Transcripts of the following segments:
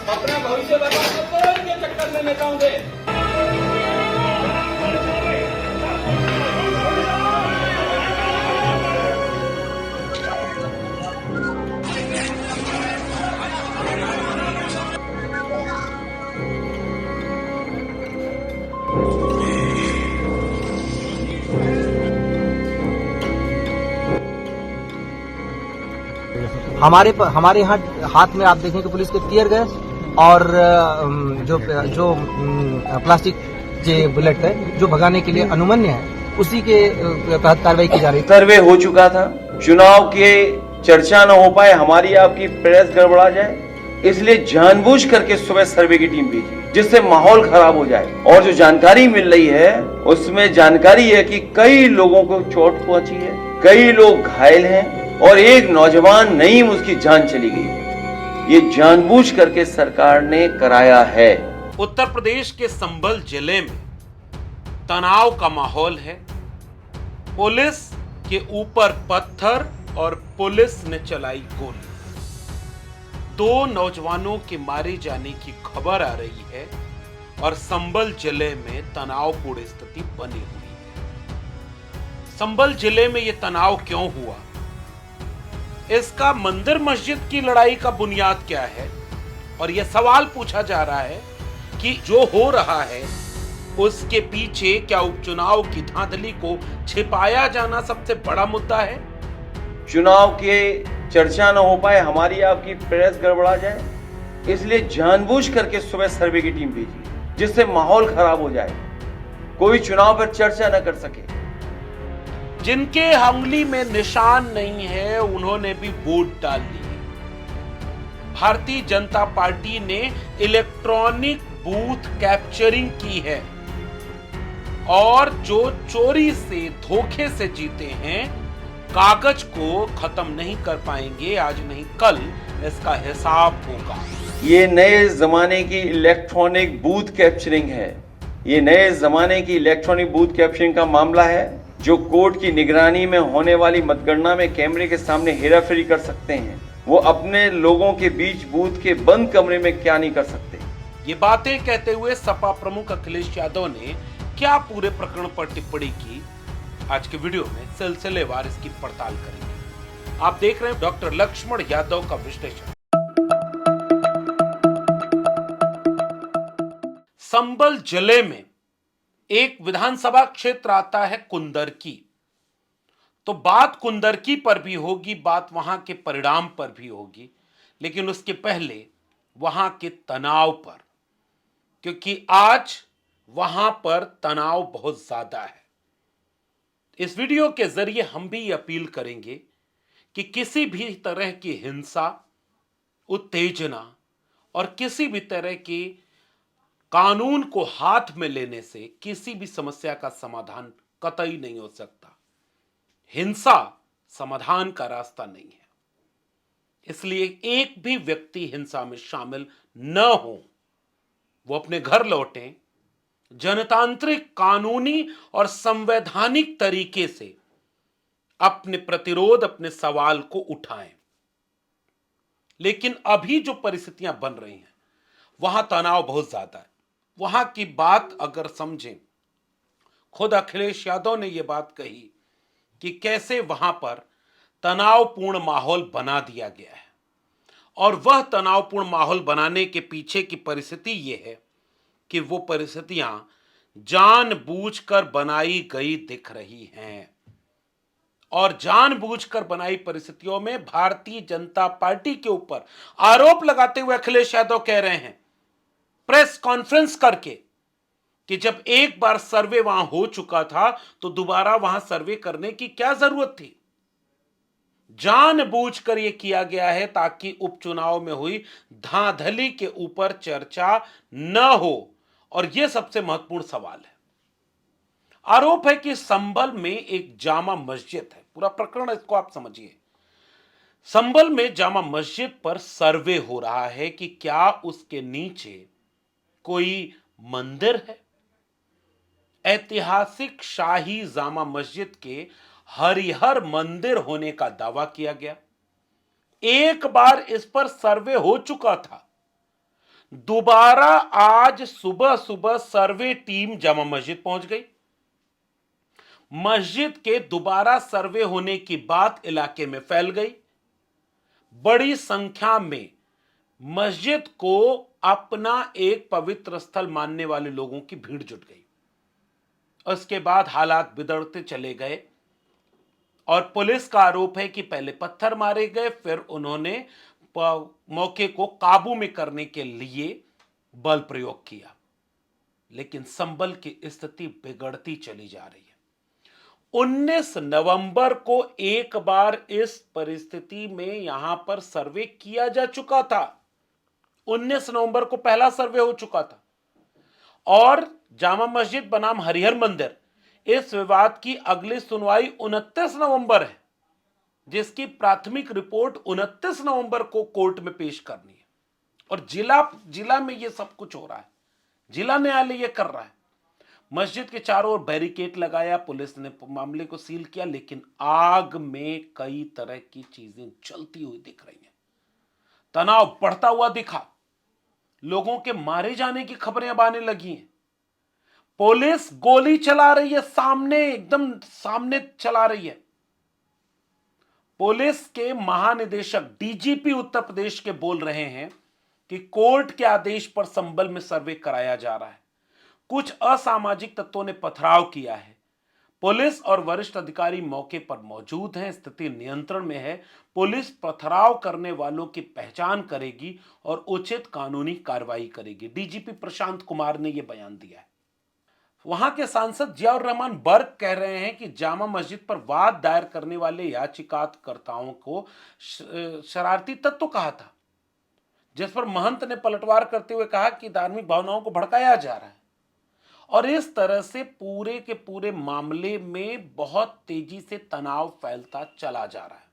अपना भविष्य बर्बाद मत करो इनके चक्कर में नेताओं के। हमारे यहाँ हाथ में आप देखें कि पुलिस के टीयर गैस और जो प्लास्टिक के बुलेट है जो भगाने के लिए अनुमन्य है उसी के तहत कार्रवाई की जा रही है। सर्वे हो चुका था, चुनाव के चर्चा न हो पाए, हमारी आपकी प्रेस गड़बड़ा जाए, इसलिए जानबूझ करके सुबह सर्वे की टीम भेजी जिससे माहौल खराब हो जाए। और जो जानकारी मिल रही है उसमें जानकारी है कि कई लोगों को चोट पहुंची है, कई लोग घायल हैं और एक नौजवान नईम उसकी जान चली गई। ये जानबूझ करके सरकार ने कराया है। उत्तर प्रदेश के संभल जिले में तनाव का माहौल है। पुलिस के ऊपर पत्थर और पुलिस ने चलाई गोली। 2 नौजवानों के मारे जाने की खबर आ रही है और संभल जिले में तनावपूर्ण स्थिति बनी हुई है। संभल जिले में यह तनाव क्यों हुआ? इसका मंदिर मस्जिद की लड़ाई का बुनियाद क्या है? और यह सवाल पूछा जा रहा है कि जो हो रहा है उसके पीछे क्या उपचुनाव की धांधली को छिपाया जाना सबसे बड़ा मुद्दा है? चुनाव के चर्चा न हो पाए, हमारी आपकी प्रेस गड़बड़ा जाए, इसलिए जानबूझ करके सुबह सर्वे की टीम भेजी जिससे माहौल खराब हो जाए, कोई चुनाव पर चर्चा न कर सके। जिनके उंगली में निशान नहीं है उन्होंने भी वोट डाल लिए। भारतीय जनता पार्टी ने इलेक्ट्रॉनिक बूथ कैप्चरिंग की है और जो चोरी से धोखे से जीते हैं कागज को खत्म नहीं कर पाएंगे, आज नहीं कल इसका हिसाब होगा। ये नए जमाने की इलेक्ट्रॉनिक बूथ कैप्चरिंग है। ये नए जमाने की इलेक्ट्रॉनिक बूथ कैप्चरिंग का मामला है जो कोर्ट की निगरानी में होने वाली मतगणना में कैमरे के सामने हेराफेरी कर सकते हैं, वो अपने लोगों के बीच बूथ के बंद कमरे में क्या नहीं कर सकते। ये बातें कहते हुए सपा प्रमुख अखिलेश यादव ने क्या पूरे प्रकरण पर टिप्पणी की, आज के वीडियो में सिलसिलेवार इसकी पड़ताल करेंगे। आप देख रहे हैं डॉक्टर लक्ष्मण यादव का विश्लेषण। संभल जिले में एक विधानसभा क्षेत्र आता है कुंदरकी। तो बात कुंदरकी पर भी होगी, बात वहां के परिणाम पर भी होगी, लेकिन उसके पहले वहां के तनाव पर, क्योंकि आज वहां पर तनाव बहुत ज्यादा है। इस वीडियो के जरिए हम भी अपील करेंगे कि किसी भी तरह की हिंसा, उत्तेजना और किसी भी तरह की कानून को हाथ में लेने से किसी भी समस्या का समाधान कतई नहीं हो सकता। हिंसा समाधान का रास्ता नहीं है। इसलिए एक भी व्यक्ति हिंसा में शामिल न हो, वो अपने घर लौटें, जनतांत्रिक, कानूनी और संवैधानिक तरीके से अपने प्रतिरोध, अपने सवाल को उठाएं। लेकिन अभी जो परिस्थितियां बन रही हैं वहां तनाव बहुत ज्यादा है। वहां की बात अगर समझें, खुद अखिलेश यादव ने यह बात कही कि कैसे वहां पर तनावपूर्ण माहौल बना दिया गया है, और वह तनावपूर्ण माहौल बनाने के पीछे की परिस्थिति यह है कि वो परिस्थितियां जानबूझकर बनाई गई दिख रही हैं। और जानबूझकर बनाई परिस्थितियों में भारतीय जनता पार्टी के ऊपर आरोप लगाते हुए अखिलेश यादव कह रहे हैं प्रेस कॉन्फ्रेंस करके कि जब एक बार सर्वे वहां हो चुका था तो दोबारा वहां सर्वे करने की क्या जरूरत थी। जानबूझकर यह किया गया है ताकि उपचुनाव में हुई धांधली के ऊपर चर्चा न हो, और यह सबसे महत्वपूर्ण सवाल है। आरोप है कि संभल में एक जामा मस्जिद है। पूरा प्रकरण इसको आप समझिए। संभल में जामा मस्जिद पर सर्वे हो रहा है कि क्या उसके नीचे कोई मंदिर है। ऐतिहासिक शाही जामा मस्जिद के हरिहर मंदिर होने का दावा किया गया। एक बार इस पर सर्वे हो चुका था। दोबारा आज सुबह सुबह सर्वे टीम जामा मस्जिद पहुंच गई। मस्जिद के दोबारा सर्वे होने की बात इलाके में फैल गई। बड़ी संख्या में मस्जिद को अपना एक पवित्र स्थल मानने वाले लोगों की भीड़ जुट गई। उसके बाद हालात बिगड़ते चले गए और पुलिस का आरोप है कि पहले पत्थर मारे गए, फिर उन्होंने मौके को काबू में करने के लिए बल प्रयोग किया, लेकिन संभल की स्थिति बिगड़ती चली जा रही है। 19 नवंबर को एक बार इस परिस्थिति में यहां पर सर्वे किया जा चुका था। 19 नवंबर को पहला सर्वे हो चुका था और जामा मस्जिद बनाम हरिहर मंदिर, इस विवाद की अगली सुनवाई 29 नवंबर है, जिसकी प्राथमिक रिपोर्ट 29 नवंबर को कोर्ट में पेश करनी है। और जिला में यह सब कुछ हो रहा है, जिला न्यायालय यह कर रहा है। मस्जिद के चारों ओर बैरिकेड लगाया, पुलिस ने मामले को सील किया, लेकिन आग में कई तरह की चीजें जलती हुई दिख रही हैं। तनाव बढ़ता हुआ दिखा, लोगों के मारे जाने की खबरें अब आने लगी हैं। पुलिस गोली चला रही है, सामने एकदम सामने चला रही है। पुलिस के महानिदेशक डीजीपी उत्तर प्रदेश के बोल रहे हैं कि कोर्ट के आदेश पर संभल में सर्वे कराया जा रहा है। कुछ असामाजिक तत्वों ने पथराव किया है। पुलिस और वरिष्ठ अधिकारी मौके पर मौजूद हैं, स्थिति नियंत्रण में है। पुलिस पथराव करने वालों की पहचान करेगी और उचित कानूनी कार्रवाई करेगी। डीजीपी प्रशांत कुमार ने यह बयान दिया है। वहां के सांसद जियाउर रहमान बर्क कह रहे हैं कि जामा मस्जिद पर वाद दायर करने वाले याचिकाकर्ताओं को शरारती तत्व कहा था, जिस पर महंत ने पलटवार करते हुए कहा कि धार्मिक भावनाओं को भड़काया जा रहा है। और इस तरह से पूरे के पूरे मामले में बहुत तेजी से तनाव फैलता चला जा रहा है।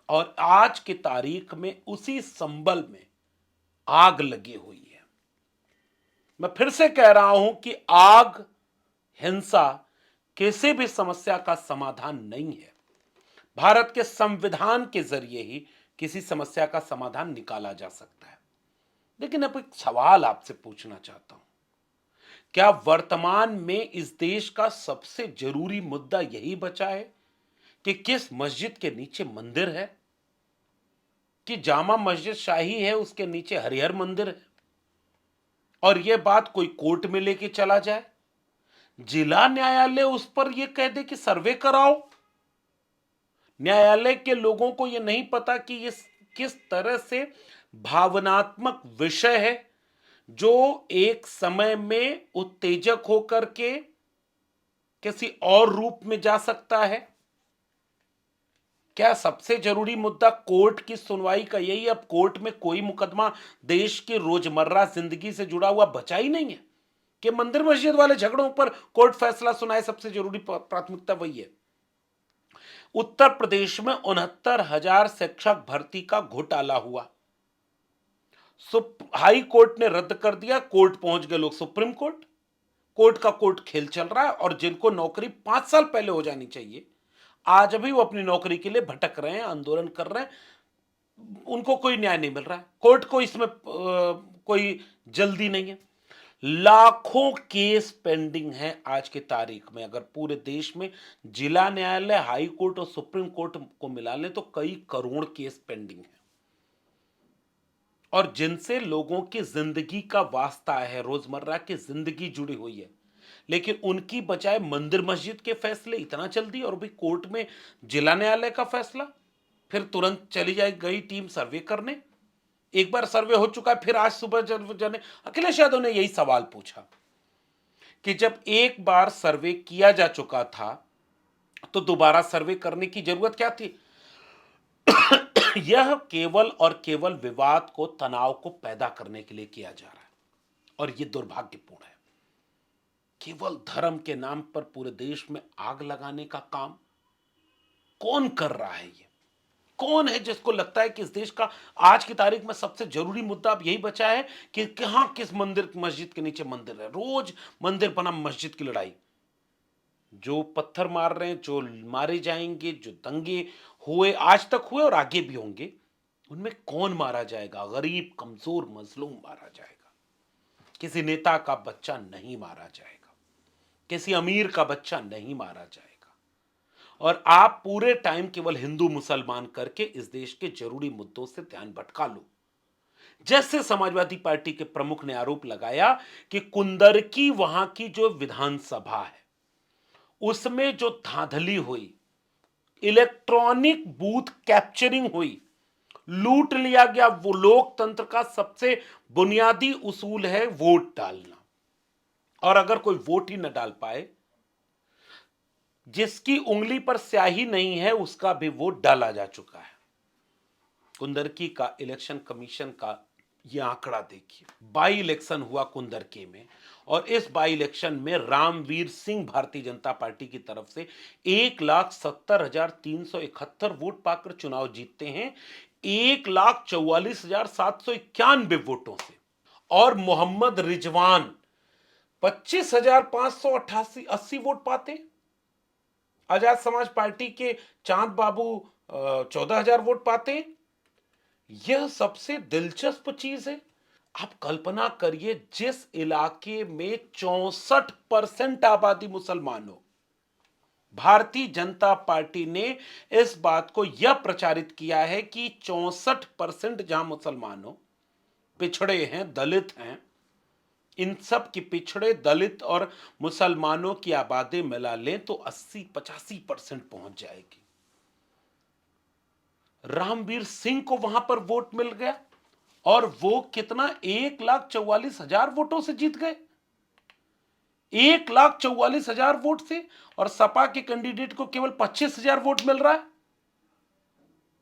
और आज की तारीख में उसी संभल में आग लगी हुई है। मैं फिर से कह रहा हूं कि आग, हिंसा किसी भी समस्या का समाधान नहीं है। भारत के संविधान के जरिए ही किसी समस्या का समाधान निकाला जा सकता है। लेकिन अब एक सवाल आपसे पूछना चाहता हूं, क्या वर्तमान में इस देश का सबसे जरूरी मुद्दा यही बचा है कि किस मस्जिद के नीचे मंदिर है? कि जामा मस्जिद शाही है, उसके नीचे हरिहर मंदिर है, और यह बात कोई कोर्ट में लेके चला जाए, जिला न्यायालय उस पर यह कह दे कि सर्वे कराओ? न्यायालय के लोगों को यह नहीं पता कि यह किस तरह से भावनात्मक विषय है जो एक समय में उत्तेजक होकर के किसी और रूप में जा सकता है। क्या सबसे जरूरी मुद्दा कोर्ट की सुनवाई का यही? अब कोर्ट में कोई मुकदमा देश की रोजमर्रा जिंदगी से जुड़ा हुआ बचा ही नहीं है कि मंदिर मस्जिद वाले झगड़ों पर कोर्ट फैसला सुनाए। सबसे जरूरी प्राथमिकता वही है। उत्तर प्रदेश में 69,000 शिक्षक भर्ती का घोटाला हुआ। हाई कोर्ट ने रद्द कर दिया, कोर्ट पहुंच गए लोग सुप्रीम कोर्ट। कोर्ट का कोर्ट खेल चल रहा है और जिनको नौकरी 5 साल पहले हो जानी चाहिए, आज अभी वो अपनी नौकरी के लिए भटक रहे हैं, आंदोलन कर रहे हैं, उनको कोई न्याय नहीं मिल रहा है। कोर्ट को इसमें कोई जल्दी नहीं है। लाखों केस पेंडिंग हैं आज की तारीख में। अगर पूरे देश में जिला न्यायालय, हाई कोर्ट और सुप्रीम कोर्ट को मिला लें तो कई करोड़ केस पेंडिंग हैं, और जिनसे लोगों की जिंदगी का वास्ता है, रोजमर्रा की जिंदगी जुड़ी हुई है। लेकिन उनकी बजाय मंदिर मस्जिद के फैसले इतना जल्दी, और भी कोर्ट में जिला न्यायालय का फैसला, फिर तुरंत चली गई टीम सर्वे करने। एक बार सर्वे हो चुका है, फिर आज सुबह जाने। अखिलेश यादव ने यही सवाल पूछा कि जब एक बार सर्वे किया जा चुका था तो दोबारा सर्वे करने की जरूरत क्या थी? यह केवल और केवल विवाद को, तनाव को पैदा करने के लिए किया जा रहा है, और यह दुर्भाग्यपूर्ण है। केवल धर्म के नाम पर पूरे देश में आग लगाने का काम कौन कर रहा है? ये कौन है जिसको लगता है कि इस देश का आज की तारीख में सबसे जरूरी मुद्दा अब यही बचा है कि कहां किस मंदिर, मस्जिद के नीचे मंदिर है? रोज मंदिर बनाम मस्जिद की लड़ाई। जो पत्थर मार रहे हैं, जो मारे जाएंगे, जो दंगे हुए आज तक हुए और आगे भी होंगे, उनमें कौन मारा जाएगा? गरीब, कमजोर, मजलूम मारा जाएगा। किसी नेता का बच्चा नहीं मारा जाएगा, किसी अमीर का बच्चा नहीं मारा जाएगा। और आप पूरे टाइम केवल हिंदू मुसलमान करके इस देश के जरूरी मुद्दों से ध्यान भटका लो। जैसे समाजवादी पार्टी के प्रमुख ने आरोप लगाया कि कुंदरकी वहां की जो विधानसभा है उसमें जो धांधली हुई, इलेक्ट्रॉनिक बूथ कैप्चरिंग हुई, लूट लिया गया। वो लोकतंत्र का सबसे बुनियादी उसूल है वोट डालना, और अगर कोई वोट ही न डाल पाए, जिसकी उंगली पर स्याही नहीं है उसका भी वोट डाला जा चुका है। कुंदरकी का इलेक्शन कमीशन का यह आंकड़ा देखिए। बाई इलेक्शन हुआ कुंदरकी में, और इस बाई इलेक्शन में रामवीर सिंह भारतीय जनता पार्टी की तरफ से 1,70,371 वोट पाकर चुनाव जीतते हैं, 1,44,791 वोटों से। और मोहम्मद रिजवान 25,580 वोट पाते। आजाद समाज पार्टी के चांद बाबू 14,000 वोट पाते। यह सबसे दिलचस्प चीज है। आप कल्पना करिए, जिस इलाके में 64% आबादी मुसलमान हो, भारतीय जनता पार्टी ने इस बात को यह प्रचारित किया है कि 64% जहां मुसलमान हो, पिछड़े हैं, दलित हैं, इन सब की पिछड़े, दलित और मुसलमानों की आबादी मिला लें तो 80-85% पहुंच जाएगी। रामवीर सिंह को वहां पर वोट मिल गया, और वो कितना, 1,44,000 वोटों से जीत गए। 1,44,000 वोट से, और सपा के कैंडिडेट को केवल 25,000 वोट मिल रहा है।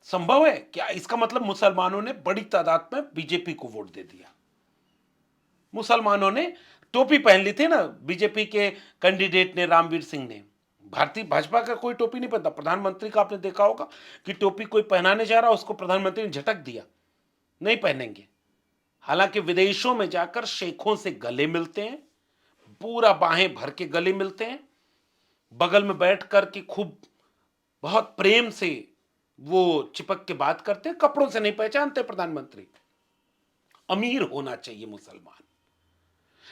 संभव है क्या? इसका मतलब मुसलमानों ने बड़ी तादाद में बीजेपी को वोट दे दिया। मुसलमानों ने टोपी पहन ली थी ना, बीजेपी के कैंडिडेट ने, रामवीर सिंह ने। भारतीय भाजपा का कोई टोपी नहीं पहनता। प्रधानमंत्री का आपने देखा होगा कि टोपी कोई पहनाने जा रहा, उसको प्रधानमंत्री ने झटक दिया, नहीं पहनेंगे। हालांकि विदेशों में जाकर शेखों से गले मिलते हैं, पूरा बाहें भर के गले मिलते हैं, बगल में बैठ कर के खूब बहुत प्रेम से वो चिपक के बात करते हैं। कपड़ों से नहीं पहचानते प्रधानमंत्री। अमीर होना चाहिए मुसलमान,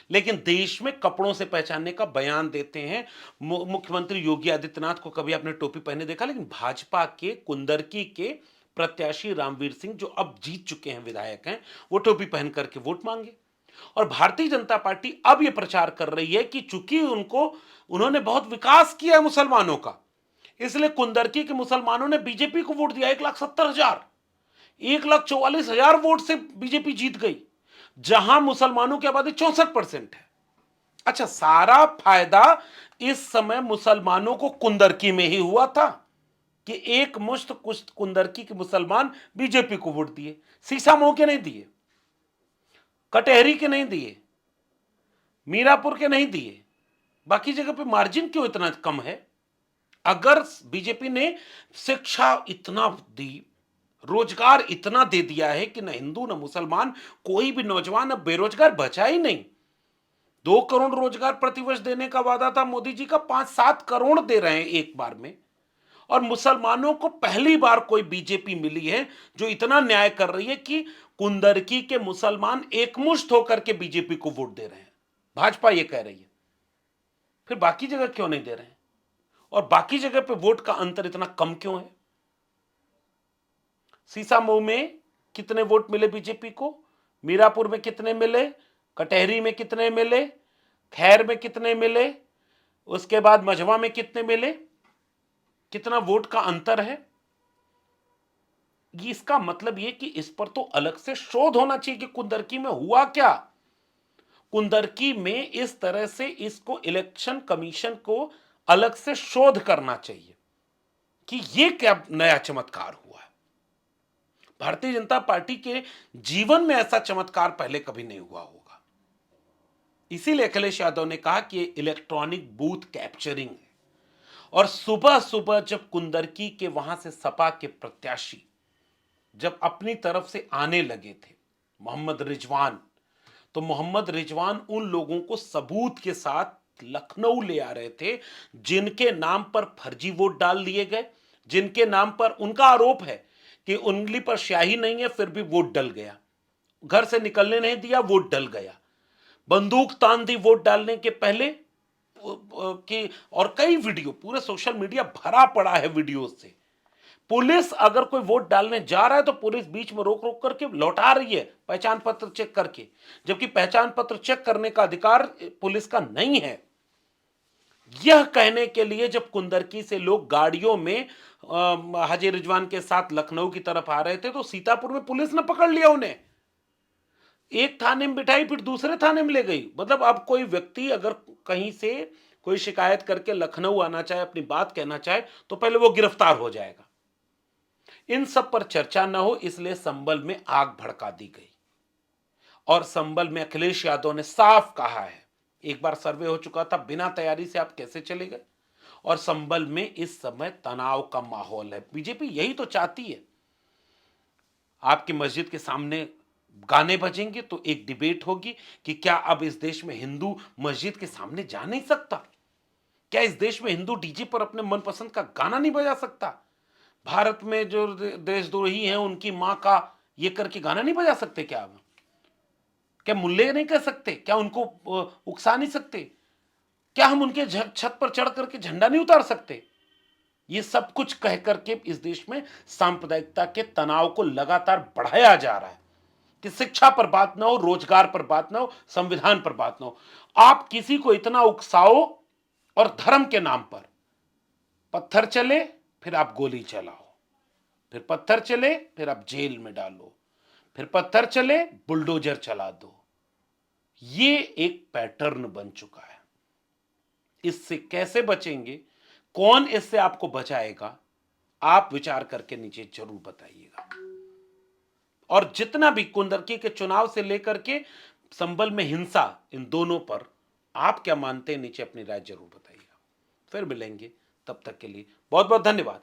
लेकिन देश में कपड़ों से पहचानने का बयान देते हैं। मुख्यमंत्री योगी आदित्यनाथ को कभी आपने टोपी पहने देखा? लेकिन भाजपा के कुंदरकी के प्रत्याशी रामवीर सिंह, जो अब जीत चुके हैं, विधायक हैं, वो टोपी पहन करके वोट मांगे। और भारतीय जनता पार्टी अब यह प्रचार कर रही है कि चूंकि उन्होंने बहुत विकास किया है मुसलमानों का, इसलिए कुंदरकी के मुसलमानों ने बीजेपी को वोट दिया। 1,70,000, 1,44,000 वोट से बीजेपी जीत गई, जहां मुसलमानों की आबादी 64% है। अच्छा, सारा फायदा इस समय मुसलमानों को कुंदरकी में ही हुआ था कि एक मुश्त कुछ कुंदरकी के मुसलमान बीजेपी को वोट दिए। सीसामऊ के नहीं दिए, कटहरी के नहीं दिए, मीरापुर के नहीं दिए। बाकी जगह पे मार्जिन क्यों इतना कम है? अगर बीजेपी ने शिक्षा इतना दी, रोजगार इतना दे दिया है कि न हिंदू न मुसलमान, कोई भी नौजवान अब बेरोजगार बचा ही नहीं। 2 करोड़ रोजगार प्रतिवर्ष देने का वादा था मोदी जी का, 5-7 करोड़ दे रहे हैं एक बार में। और मुसलमानों को पहली बार कोई बीजेपी मिली है जो इतना न्याय कर रही है कि कुंदरकी के मुसलमान एकमुश्त होकर के बीजेपी को वोट दे रहे हैं। भाजपा ये कह रही है, फिर बाकी जगह क्यों नहीं दे रहे हैं? और बाकी जगह पे वोट का अंतर इतना कम क्यों है? सीसामऊ में कितने वोट मिले बीजेपी को? मीरापुर में कितने मिले? कटहरी में कितने मिले? खैर में कितने मिले? उसके बाद मझवा में कितने मिले? कितना वोट का अंतर है? इसका मतलब यह कि इस पर तो अलग से शोध होना चाहिए कि कुंदरकी में हुआ क्या। कुंदरकी में इस तरह से इसको इलेक्शन कमीशन को अलग से शोध करना चाहिए कि यह क्या नया चमत्कार हुआ है। भारतीय जनता पार्टी के जीवन में ऐसा चमत्कार पहले कभी नहीं हुआ होगा। इसीलिए अखिलेश यादव ने कहा कि इलेक्ट्रॉनिक बूथ कैप्चरिंग है। और सुबह सुबह जब कुंदरकी के वहां से सपा के प्रत्याशी जब अपनी तरफ से आने लगे थे मोहम्मद रिजवान, तो मोहम्मद रिजवान उन लोगों को सबूत के साथ लखनऊ ले आ रहे थे, जिनके नाम पर फर्जी वोट डाल दिए गए, जिनके नाम पर उनका आरोप है कि उंगली पर स्याही नहीं है फिर भी वोट डल गया, घर से निकलने नहीं दिया, वोट डल गया, बंदूक तान दी वोट डालने के पहले कि, और कई वीडियो, पूरे सोशल मीडिया भरा पड़ा है वीडियो से। पुलिस अगर कोई वोट डालने जा रहा है तो पुलिस बीच में रोक रोक करके लौटा रही है पहचान पत्र चेक करके, जबकि पहचान पत्र चेक करने का अधिकार पुलिस का नहीं है। यह कहने के लिए जब कुंदरकी से लोग गाड़ियों में हाजी रिजवान के साथ लखनऊ की तरफ आ रहे थे तो सीतापुर में पुलिस ने पकड़ लिया उन्हें, एक थाने में बिठाई फिर दूसरे थाने में ले गई। मतलब अब कोई व्यक्ति अगर कहीं से कोई शिकायत करके लखनऊ आना चाहे, अपनी बात कहना चाहे, तो पहले वो गिरफ्तार हो जाएगा। इन सब पर चर्चा न हो इसलिए संभल में आग भड़का दी गई, और संभल में अखिलेश यादव ने साफ कहा है, एक बार सर्वे हो चुका था, बिना तैयारी से आप कैसे चले गए। और संभल में इस समय तनाव का माहौल है। बीजेपी यही तो चाहती है। आपकी मस्जिद के सामने गाने बजेंगे तो एक डिबेट होगी कि क्या अब इस देश में हिंदू मस्जिद के सामने जा नहीं सकता, क्या इस देश में हिंदू डीजे पर अपने मनपसंद का गाना नहीं बजा सकता, भारत में जो देशद्रोही हैं उनकी मां का ये करके गाना नहीं बजा सकते, क्या मुल्ले नहीं कर सकते, क्या उनको उकसा नहीं सकते, क्या हम उनके छत पर चढ़ करके झंडा नहीं उतार सकते। ये सब कुछ कह करके इस देश में सांप्रदायिकता के तनाव को लगातार बढ़ाया जा रहा है कि शिक्षा पर बात ना हो, रोजगार पर बात ना हो, संविधान पर बात ना हो। आप किसी को इतना उकसाओ और धर्म के नाम पर पत्थर चले फिर आप गोली चलाओ, फिर पत्थर चले फिर आप जेल में डालो, फिर पत्थर चले बुलडोजर चला दो। ये एक पैटर्न बन चुका है। इससे कैसे बचेंगे, कौन इससे आपको बचाएगा, आप विचार करके नीचे जरूर बताइएगा। और जितना भी कुंदरकी के चुनाव से लेकर के संभल में हिंसा, इन दोनों पर आप क्या मानते हैं, नीचे अपनी राय जरूर बताइएगा। फिर मिलेंगे, तब तक के लिए बहुत बहुत धन्यवाद।